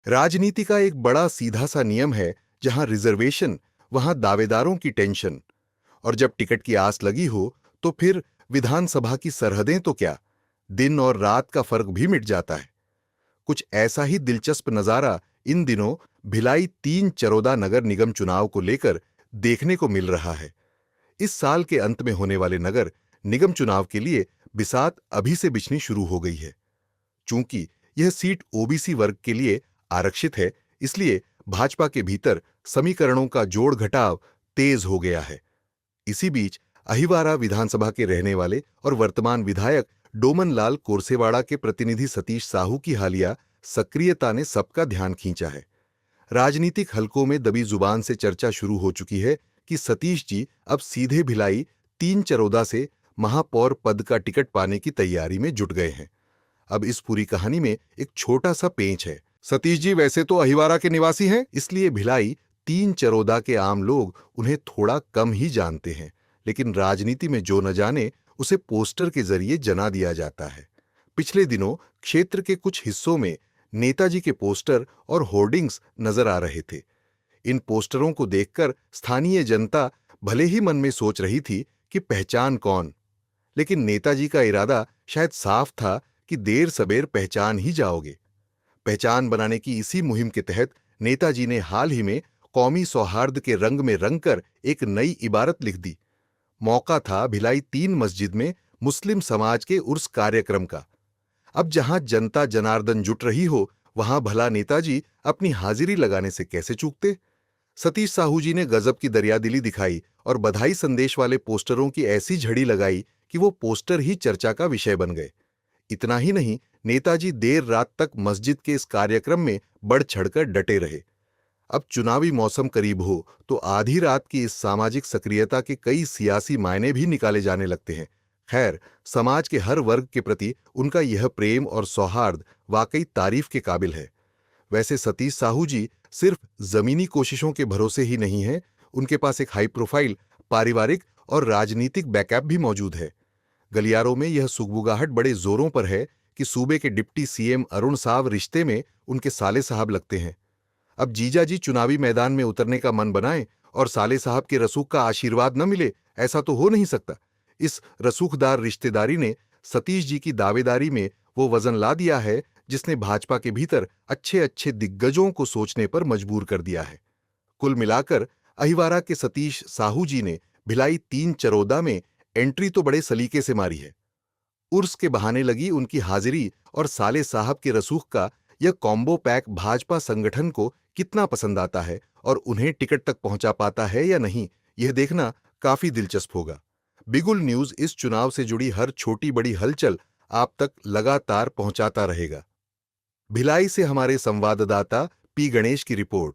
राजनीति का एक बड़ा सीधा सा नियम है, जहां रिजर्वेशन वहां दावेदारों की टेंशन। और जब टिकट की आस लगी हो तो फिर विधानसभा की सरहदें तो क्या, दिन और रात का फर्क भी मिट जाता है। कुछ ऐसा ही दिलचस्प नजारा इन दिनों भिलाई 3 चरोदा नगर निगम चुनाव को लेकर देखने को मिल रहा है। इस साल के अंत में होने वाले नगर निगम चुनाव के लिए बिसात अभी से बिछनी शुरू हो गई है। चूंकि यह सीट ओबीसी वर्ग के लिए आरक्षित है, इसलिए भाजपा के भीतर समीकरणों का जोड़ घटाव तेज हो गया है। इसी बीच अहिवारा विधानसभा के रहने वाले और वर्तमान विधायक डोमन लाल कोरसेवाड़ा के प्रतिनिधि सतीश साहू की हालिया सक्रियता ने सबका ध्यान खींचा है। राजनीतिक हलकों में दबी जुबान से चर्चा शुरू हो चुकी है कि सतीश जी अब सीधे भिलाई 3 चरोदा से महापौर पद का टिकट पाने की तैयारी में जुट गए हैं। अब इस पूरी कहानी में एक छोटा सा पेंच है। सतीश जी वैसे तो अहिवारा के निवासी हैं, इसलिए भिलाई 3 चरोदा के आम लोग उन्हें थोड़ा कम ही जानते हैं। लेकिन राजनीति में जो न जाने उसे पोस्टर के जरिए जना दिया जाता है। पिछले दिनों क्षेत्र के कुछ हिस्सों में नेताजी के पोस्टर और होर्डिंग्स नजर आ रहे थे। इन पोस्टरों को देखकर स्थानीय जनता भले ही मन में सोच रही थी कि पहचान कौन, लेकिन नेताजी का इरादा शायद साफ था कि देर सबेर पहचान ही जाओगे। पहचान बनाने की इसी मुहिम के तहत नेताजी ने हाल ही में कौमी सौहार्द के रंग में रंगकर एक नई इबारत लिख दी। मौका था भिलाई 3 मस्जिद में मुस्लिम समाज के उर्स कार्यक्रम का। अब जहां जनता जनार्दन जुट रही हो, वहां भला नेताजी अपनी हाजिरी लगाने से कैसे चूकते। सतीश साहू जी ने गजब की दरियादिली दिखाई और बधाई संदेश वाले पोस्टरों की ऐसी झड़ी लगाई कि वो पोस्टर ही चर्चा का विषय बन गए। इतना ही नहीं, नेताजी देर रात तक मस्जिद के इस कार्यक्रम में बढ़ चढ़कर डटे रहे। अब चुनावी मौसम करीब हो तो आधी रात की इस सामाजिक सक्रियता के कई सियासी मायने भी निकाले जाने लगते हैं। खैर, समाज के हर वर्ग के प्रति उनका यह प्रेम और सौहार्द वाकई तारीफ के काबिल है। वैसे सतीश साहू जी सिर्फ जमीनी कोशिशों के भरोसे ही नहीं हैं, उनके पास एक हाई प्रोफाइल पारिवारिक और राजनीतिक बैकअप भी मौजूद है। गलियारों में यह सुगबुगाहट बड़े जोरों पर है कि सूबे के डिप्टी सीएम अरुण साव रिश्ते में उनके साले साहब लगते हैं। अब जीजा जी चुनावी मैदान में उतरने का मन बनाएं और साले साहब के रसूख का आशीर्वाद न मिले, ऐसा तो हो नहीं सकता। इस रसूखदार रिश्तेदारी ने सतीश जी की दावेदारी में वो वजन ला दिया है जिसने भाजपा के भीतर अच्छे अच्छे दिग्गजों को सोचने पर मजबूर कर दिया है। कुल मिलाकर अहिवारा के सतीश साहू जी ने भिलाई 3 चरोदा में एंट्री तो बड़े सलीके से मारी है। उर्स के बहाने लगी उनकी हाजिरी और साले साहब के रसूख का यह कॉम्बो पैक भाजपा संगठन को कितना पसंद आता है और उन्हें टिकट तक पहुंचा पाता है या नहीं, यह देखना काफी दिलचस्प होगा। बिगुल न्यूज इस चुनाव से जुड़ी हर छोटी बड़ी हलचल आप तक लगातार पहुंचाता रहेगा। भिलाई से हमारे संवाददाता पी गणेश की रिपोर्ट।